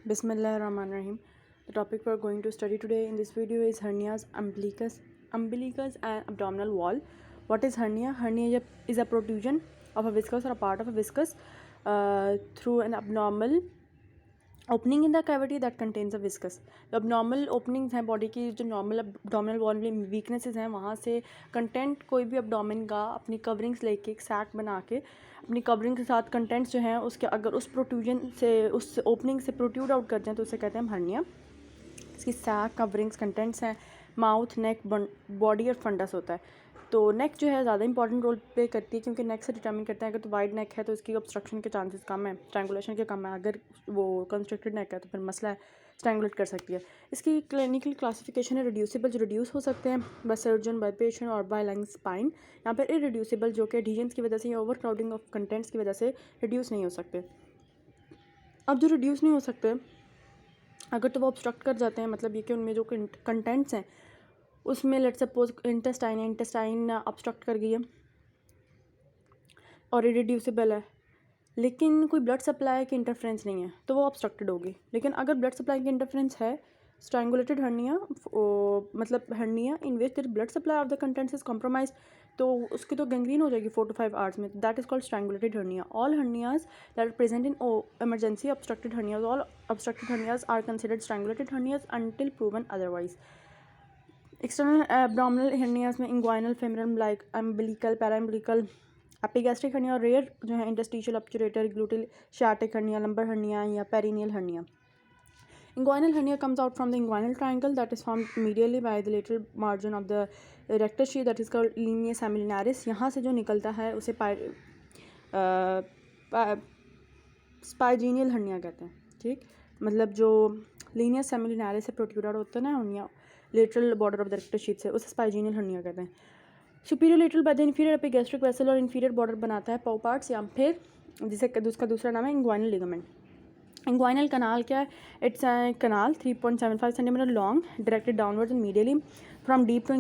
Bismillahirrahmanirrahim. The topic we are going to study today in this video is hernias, umbilicus and abdominal wall. What is hernia? Hernia is a protrusion of a viscous or a part of a viscous through an abnormal opening in the cavity that contains a viscous. जो abnormal openings हैं body की, जो normal abdominal wall में weaknesses हैं, वहाँ से content कोई भी abdomen का अपनी कवरिंग्स लेके एक सैक बना के अपनी कवरिंग के साथ कंटेंट्स जो हैं उसके अगर उस प्रोट्रूजन से उस ओपनिंग से प्रोट्रूड आउट कर जाएँ तो उसे कहते हैं हम हर्निया. इसकी सैक कवरिंग्स कंटेंट्स हैं, माउथ, नेक, बॉडी और फंडस होता है. तो नेक जो है ज़्यादा इंपॉर्टेंट रोल प्ले करती है क्योंकि नेक से डिटर्मिन करते हैं. अगर तो वाइड नेक है तो इसकी ऑब्स्ट्रक्शन के चांसेस कम है, स्ट्रैंगुलेशन के कम है. अगर वो कंस्ट्रक्टेड नेक है तो फिर मसला है, स्ट्रैंगुलेट कर सकती है. इसकी क्लिनिकल क्लासिफिकेशन है रिड्यूसिबल, जो रिड्यूस हो सकते हैं बाय सर्जन, बाय पेशेंट और बाय लाइंग स्पाइन. यहाँ पर इरिड्यूसिबल जो कि एडहेजन्स की वजह से या ओवर क्राउडिंग ऑफ कंटेंट्स की वजह से रिड्यूस नहीं हो सकते. अब जो रिड्यूस नहीं हो सकते अगर तो वो ऑब्स्ट्रक्ट कर जाते हैं, मतलब ये कि उनमें जो कंटेंट्स हैं उसमें लेट सपोज इंटेस्टाइन ऑब्स्ट्रक्ट कर गई है और इरिड्यूसिबल है, लेकिन कोई ब्लड सप्लाई की इंटरफेरेंस नहीं है तो वो ऑब्स्ट्रक्टेड होगी. लेकिन अगर ब्लड सप्लाई की इंटरफेरेंस है, स्ट्रैंगुलेटेड हर्निया मतलब hernia in which there blood supply of the contents is compromise, तो उसकी तो गैंग्रीन हो जाएगी 4 to 5 आवर्स में. That is called strangulated hernia. All hernias that are present in emergency obstructed hernias, all obstructed hernias are considered strangulated hernias until proven otherwise. External abdominal hernias में inguinal, femoral, like umbilical, paraumbilical, epigastric hernia और rare जो है interstitial obturator, gluteal sciatic hernia, lumbar hernia या perineal hernia. Inguinal hernia comes out from the inguinal triangle that is formed medially by the lateral margin of the rectus sheath that is called linea seminaris. यहाँ से जो निकलता है उसे स्पाइजीनियल hernia कहते हैं. ठीक, मतलब जो लीनिया सेमिलिनारिस से प्रोट्रूड होता है ना hernia lateral border of the rectus sheath से, उसे स्पाइजीनियल हर्निया कहते हैं. Superior lateral by the inferior epigastric vessel और इन्फीरियर बॉर्डर बनाता है पाउ पार्ट्स, या फिर जिसे उसका दूसरा नाम है इंग्वाइनल लिगामेंट. इंग्वाइनल कनाल क्या है? It's a canal 3.75 centimetre long, directed downwards and medially from deep to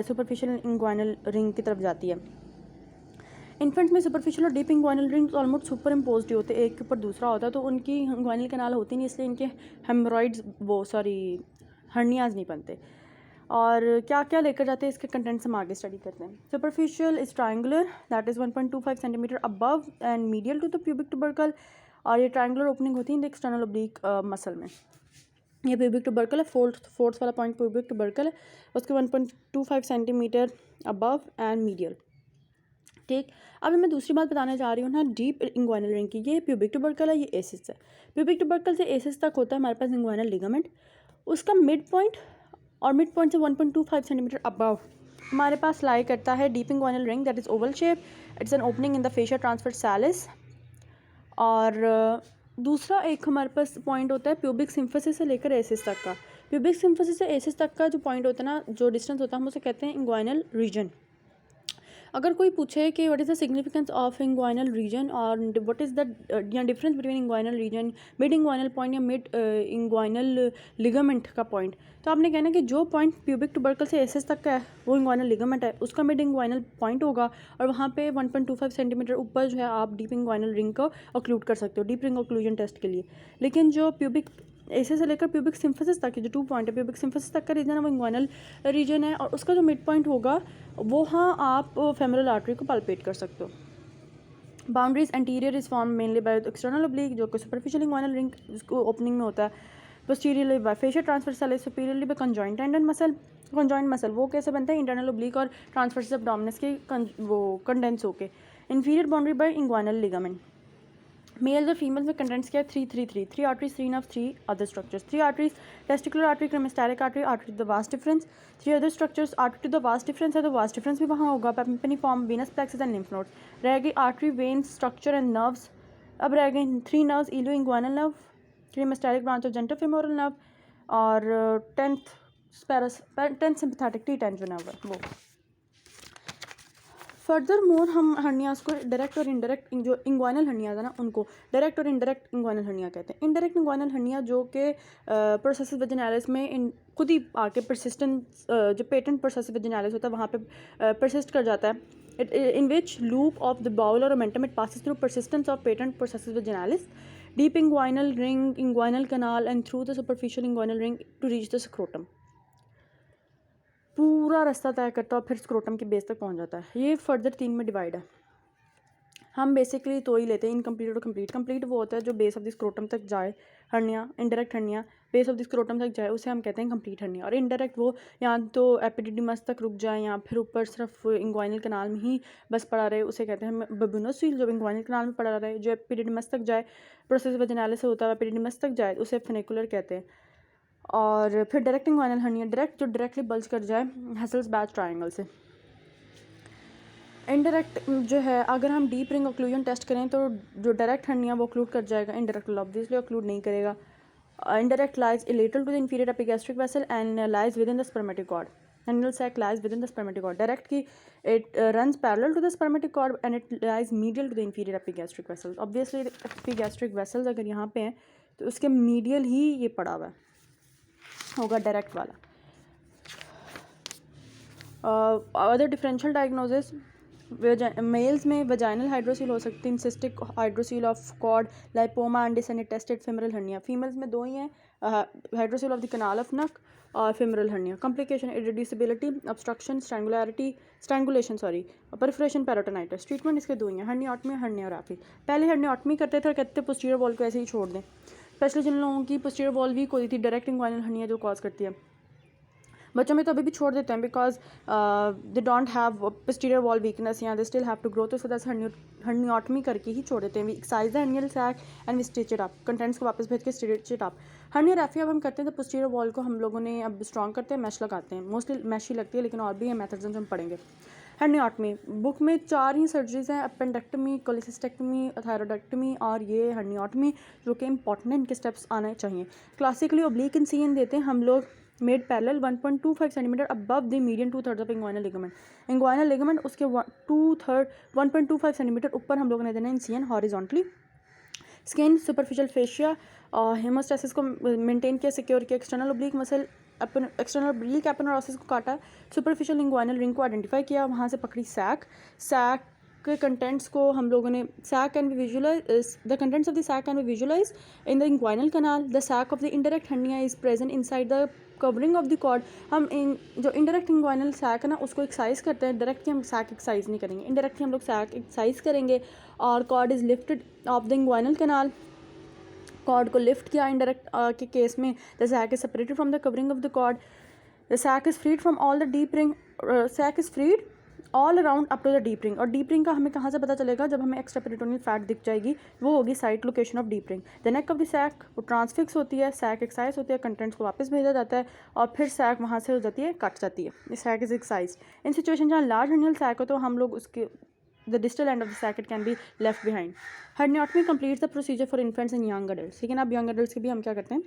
superficial inguinal ring की तरफ जाती है. इन्फेंट्स में सुपरफिशियल और deep inguinal rings almost superimposed होते हैं, एक के ऊपर दूसरा होता है, तो उनकी इंग्वाइनल कनाल होती नहीं, इसलिए इनके हेमरॉइड्स हर्नियाज नहीं बनते. और क्या क्या लेकर जाते हैं इसके कंटेंट्स हम आगे स्टडी करते हैं. Superficial is triangular that is 1.25 centimetre above and medial to the pubic tubercle, और ये ट्रायंगुलर ओपनिंग होती है in the external oblique muscle में. ये प्यूबिक ट्यूबरकल है, फोर्थ वाला पॉइंट प्यूबिक ट्यूबरकल है, उसके 1.25 सेंटीमीटर अबव एंड मीडियल. ठीक, अब मैं दूसरी बात बताने जा रही हूँ ना डीप इंग्वाइनल रिंग की. ये प्यूबिक ट्यूबरकल है, ये एसिस है. प्यूबिक ट्यूबरकल से एसिस तक होता है हमारे पास इंग्वाइनल लिगामेंट. उसका मिड पॉइंट और मिड पॉइंट से 1.25 सेंटीमीटर अबव हमारे पास लाई करता है deep inguinal ring that is oval shape. It's an opening in the fascia transversalis. और दूसरा एक हमारे पास पॉइंट होता है प्यूबिक सिम्फसिस से लेकर एसिस तक का. प्यूबिक सिम्फसिस से एसिस तक का जो पॉइंट होता है ना, जो डिस्टेंस होता है, हम उसे कहते हैं इंग्वाइनल रीजन. अगर कोई पूछे कि what is the significance of inguinal region और व्हाट इज़ द या difference between inguinal region, mid inguinal point या मिड इंग्वाइनल लिगामेंट का पॉइंट, तो आपने कहना कि जो पॉइंट प्यूबिक ट्यूबरकल से एसिस तक का है वो इंग्वाइनल लिगामेंट है, उसका मिड इंग्वाइनल पॉइंट होगा, और वहाँ पे 1.25 सेंटीमीटर ऊपर जो है आप डीप इंग्वाइनल रिंग को ऑक्लूड कर सकते हो डीप रिंग ऑक्लूजन टेस्ट के लिए. लेकिन जो प्यूबिक एसिस से लेकर प्यूबिक सिम्फसिस तक जो 2 पॉइंट है, प्यूबिक सिम्फसिस तक का रीजन है वो इंग्वाइनल रीजन है, और उसका जो मिड पॉइंट होगा वो हाँ आप फेमरल आर्टरी को पाल्पेट कर सकते हो. Boundaries anterior is form mainly by external oblique जो कि सुपरफिशियल इंग्वाइनल रिंग जिसको ओपनिंग में होता है. Posteriorly by fascial transversalis, superiorly by conjoint tendon muscle. Conjoint muscle वो कैसे बनता है? इंटरनल ओब्लिक और ट्रांसफर्स एब्डोमिनस के वो कंडेंस होके. Inferior boundary by inguinal ligament. Males और फीमेल्स में कंटेंट्स क्या है? 3 arteries, 3 nerves, 3 other structures. 3 arteries testicular artery, क्रेमेस्टेरिक artery, artery to the vas deferens. 3 other structures, artery to the vas deferens है तो vas deferens भी वहाँ होगा. Pampiniform, venous plexus and lymph nodes. रह गई artery, veins, structure and nerves. अब रह गए 3 nerves, ilioinguinal nerve, cremasteric branch of genitofemoral nerve, और 10th सिंपैथेटिक T10 जो नर्व है वो. फर्दर मोर हम हर्नियाज को डायरेक्ट और इनडायरेक्ट, जो इंग्वाइनल हर्नियाज है ना उनको डायरेक्ट और इनडायरेक्ट इंग्वाइनल हर्निया कहते हैं. इनडायरेक्ट इंग्वाइनल हर्निया जो कि प्रोसेसिव वेजिनालिस में खुद ही आके परसिस्टेंट जो पेटेंट प्रोसेसिव वेजिनालिस होता है वहाँ पे परसिस्ट कर जाता है. in which loop of the bowel or omentum it passes through persistence of patent processus vaginalis. Deep inguinal ring, inguinal canal and through the superficial inguinal ring to reach the scrotum. पूरा रास्ता तय करता है और फिर scrotum के base तक पहुंच जाता है। ये फर्दर 3 में डिवाइड है। हम बेसिकली तो ही लेते हैं इनकम्प्लीट और कंप्लीट। कंप्लीट वो होता है जो बेस ऑफ द स्क्रोटम तक जाए, hernia, indirect hernia base of the scrotum तक जाए, उसे हम कहते हैं कंप्लीट हर्निया। और इनडायरेक्ट वो या तो एपिडिडिमस तक रुक जाए या फिर ऊपर सिर्फ इंग्वाइनल कनाल में ही बस पड़ा रहे, उसे कहते हैं बब्यूनोसील। जो इंग्वाइनल कनाल में पड़ा रहे, जो एपिडिडिमस तक जाए, प्रोसेस वजाइनालिस से होता है एपिडिडिमस तक जाए, उसे फेनिकुलर कहते हैं। और फिर डायरेक्ट इंग्वाइनल हर्निया, जो डायरेक्टली बल्ज कर जाए हेसल्स बैच ट्रायंगल से। इनडायरेक्ट जो है, अगर हम डीप रिंग ऑक्लूजन टेस्ट करें तो जो डायरेक्ट हर्निया वो ऑक्लूड कर जाएगा, इनडायरेक्ट ऑब्वियसली ऑक्लूड नहीं करेगा। Indirect lies lateral to the inferior epigastric vessel and lies within the spermatic cord. Anal sac lies within the spermatic cord. Direct की it runs parallel to the spermatic cord and it lies medial to the inferior epigastric vessels. Obviously epigastric vessels अगर यहाँ पे हैं तो उसके medial ही ये पड़ा हुआ है होगा डायरेक्ट वाला। अदर डिफरेंशियल डायग्नोसिस, मेल्स में वजाइनल हाइड्रोसील हो सकती है, cystic hydrocele of cord, lipoma, undescended testis femoral hernia. Females में 2 ही हैं, hydrocele of the canal of Nuck और femoral hernia. Complication, irreducibility, obstruction, strangulation, perforation, peritonitis. Treatment इसके 2 ही हैं, हर्नियोटमी, हर्नियोग्राफी। पहले हर्नियोटमी करते थे और कहते थे पोस्टीरियर वॉल को ऐसे ही छोड़ दें, स्पेशली जिन लोगों की पोस्टीरियर वॉल वीक होती थी, डायरेक्ट इंग्वाइनल हर्निया जो कॉज करती है। बच्चों में तो अभी भी छोड़ देते हैं because they don't have posterior wall weakness या they still have to grow, तो इसको दस हर्नियोटमी करके ही छोड़ देते हैं। We excise the hernial sac and we stitch it up, contents को वापस भेज के स्टिच इट अप। हर्नियोग्राफी अब हम करते हैं तो पोस्टीरियर वॉल को हम लोगों ने अब स्ट्रॉन्ग करते हैं, मैश लगाते हैं, मोस्टली मैश ही लगती है, लेकिन और भी है मेथड्स जो हम पढ़ेंगे। हर्नियोटमी बुक में 4 ही सर्जरीज हैं, अपेंडेक्टमी, कोलिसिस्टेक्टमी, थायरॉइडेक्टमी और ये हर्नियोटमी, जो कि इंपॉर्टेंट है, इनके स्टेप्स आने चाहिए। क्लासिकली ओब्लिक इंसिजन देते हैं हम लोग made parallel 1.25 centimetre above the median 2/3 of inguinal ligament. Inguinal ligament उसके 1.25 सेंटीमीटर ऊपर हम लोगों ने देना incision horizontally. Skin, superficial fascia, haemostasis को मेंटेन किया, सिक्योर किया। External oblique muscle, external oblique aponeurosis को काटा, सुपरफिशियल इंग्वाइनल रिंग को आइडेंटिफाई किया, वहाँ से पकड़ी सैक के कंटेंट्स को हम लोगों ने sac can be visualise, the contents of the sac can be visualise in the inguinal canal. The sac of the indirect hernia is present inside the covering of the cord. हम इन जो indirect inguinal sac है ना उसको excise करते हैं, direct की हम सैक एक्साइज नहीं करेंगे, इनडायरेक्टली हम लोग सैक एक्साइज करेंगे। और cord is lifted off the inguinal canal, cord को लिफ्ट किया इनडायरेक्ट के केस में। The sac is separated from the covering of the cord, the sac is freed from all the deep ring, sac is freed all around up to the deep ring. और deep ring का हमें कहाँ से पता चलेगा, जब हमें extra peritoneal fat दिख जाएगी, वो होगी site location of deep ring. The neck of the sac वो ट्रांसफिक्स होती है, सैक एक्साइज होती है, कंटेंट्स को वापस भेजा जाता है और फिर सैक वहाँ से हो जाती है, कट जाती है। Sac is excise. In situation जहाँ लार्ज हर्नियल सैक हो तो हम लोग उसके the distal end of the sac it can be left behind. Herniotomy completes the procedure for infants and young adults. लेकिन अब यंग एडल्ट्स के भी हम क्या करते हैं,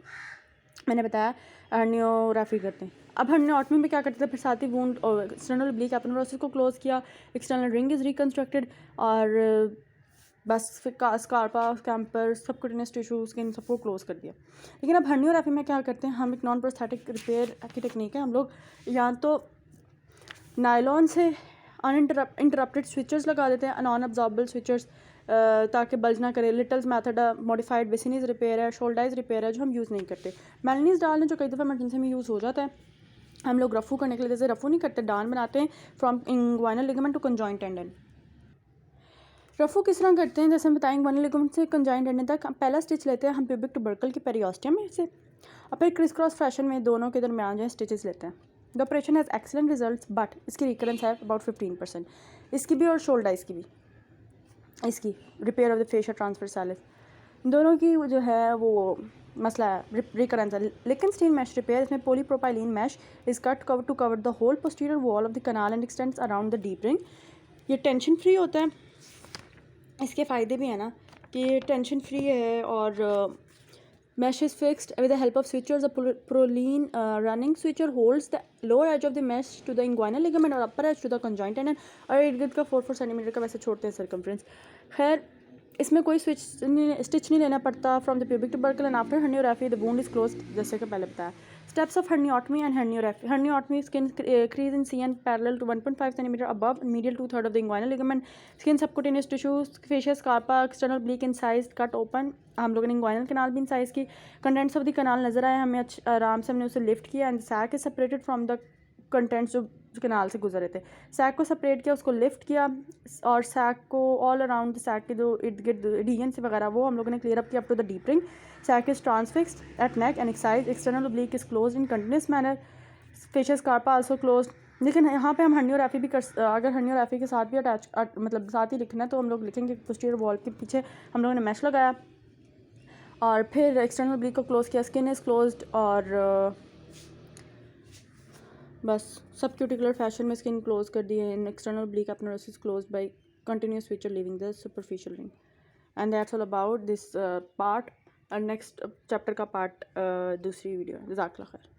मैंने बताया हर्नियोग्राफी करते हैं। अब हर्नियोटमी में क्या करते थे, फिर साथ ही वूंड और एक्सटर्नल ओब्लिक एपोनेुरोसिस को क्लोज किया, एक्सटर्नल रिंग इज रिकंस्ट्रक्टेड और बस फिर स्कारपा, कैम्पर, सबक्यूटेनियस टिश्यू, स्किन सबको क्लोज कर दिया। लेकिन अब हर्नियोग्राफी में क्या करते हैं, हम एक नॉन प्रोस्थेटिक रिपेयर की टेक्निक है, हम लोग या तो नायलॉन से अनइंटरप्टेड स्विचर्स लगा देते हैं, नॉन अब्जॉर्बल स्विचर्स, ताकि बल्ज ना करे। लिटल्स मैथड मॉडिफाइड बेसिनीज रिपेयर है, शोल्डाइज रिपेयर है, जो हम यूज़ नहीं करते। मेलनीज डाल है जो कई दफ़ा इमरजेंसी में यूज़ हो जाता है, हम लोग रफू करने के लिए, जैसे रफू नहीं करते, डान बनाते हैं from inguinal ligament to conjoint tendon. रफू किस तरह करते हैं, जैसे हम बताएं, इंग्वाइनल लिगामेंट से कंजॉइंट टेंडन तक पहला स्टिच लेते हैं हम प्यूबिक टुबरकल के पेरियोस्टियम में से, और फिर क्रिस क्रॉस फैशन में दोनों के दरमियान जो है स्टिचेस लेते हैं। The operation has excellent results but इसकी रिकरेंस है अबाउट 15%, इसकी भी और शोल्डाइज की भी, इसकी repair of the fascial transversalis, दोनों की जो है वो मसला है रिकरेंस है। लिकनस्टीन मैश रिपेयर, इसमें polypropylene mesh is cut cover to cover the hole posterior wall of the canal and extends around the deep ring. ये टेंशन फ्री होता है, इसके फ़ायदे भी हैं ना कि ये टेंशन फ्री है, और mesh is fixed with the help of switchers. A Prolene running switcher holds the lower edge of the mesh to the inguinal ligament और upper edge to the conjoint tendon, और इर्द गिर्द का 4 centimetre का वैसे छोड़ते हैं सर्कमफ्रेंस। खैर इसमें कोई स्टिच नहीं लेना पड़ता from the pubic tubercle and after herniorrhaphy the wound is closed, जैसे कि पहले बताया। Steps of herniotomy and herniorrhaphy. Herniotomy skin crease incision and parallel to 1.5 centimetre above medial 2/3 of the inguinal ligament, skin subcutaneous tissue, fascial Scarpa, external oblique incised, cut open. हम लोगों ने inguinal canal भी incise की। Contents of the canal नजर आए हमें, आराम से हमने उसे लिफ्ट किया and sac is separated from the contents जो कनाल से गुजरे थे। सैक को सेपरेट किया, उसको लिफ्ट किया और सैक को ऑल अराउंड सैक के जो इर्द गिर्द एडियन से वगैरह वो हम लोगों ने क्लियर अप किया up to the deep ring. Sac is transfixed at neck and excise, external oblique is close in continuous manner, fascial Scarpa also close. लेकिन यहाँ पे हम हर्नियोग्राफी भी अगर हर्नियोग्राफी के साथ भी मतलब साथ ही लिखना है तो हम लोग लिखेंगे पोस्टीरियर वॉल के पीछे हम लोगों ने मैश लगाया और फिर एक्सटर्नल ओब्लिक को क्लोज किया, स्किन इज़ क्लोज्ड और बस सब क्यूटिकुलर फैशन में स्किन क्लोज कर दी है। In external oblique aponeurosis is closed by continuous suture leaving the superficial ring and that's all about this part. और नेक्स्ट चैप्टर का पार्ट दूसरी वीडियो। जज़ाकल्लाह खैर।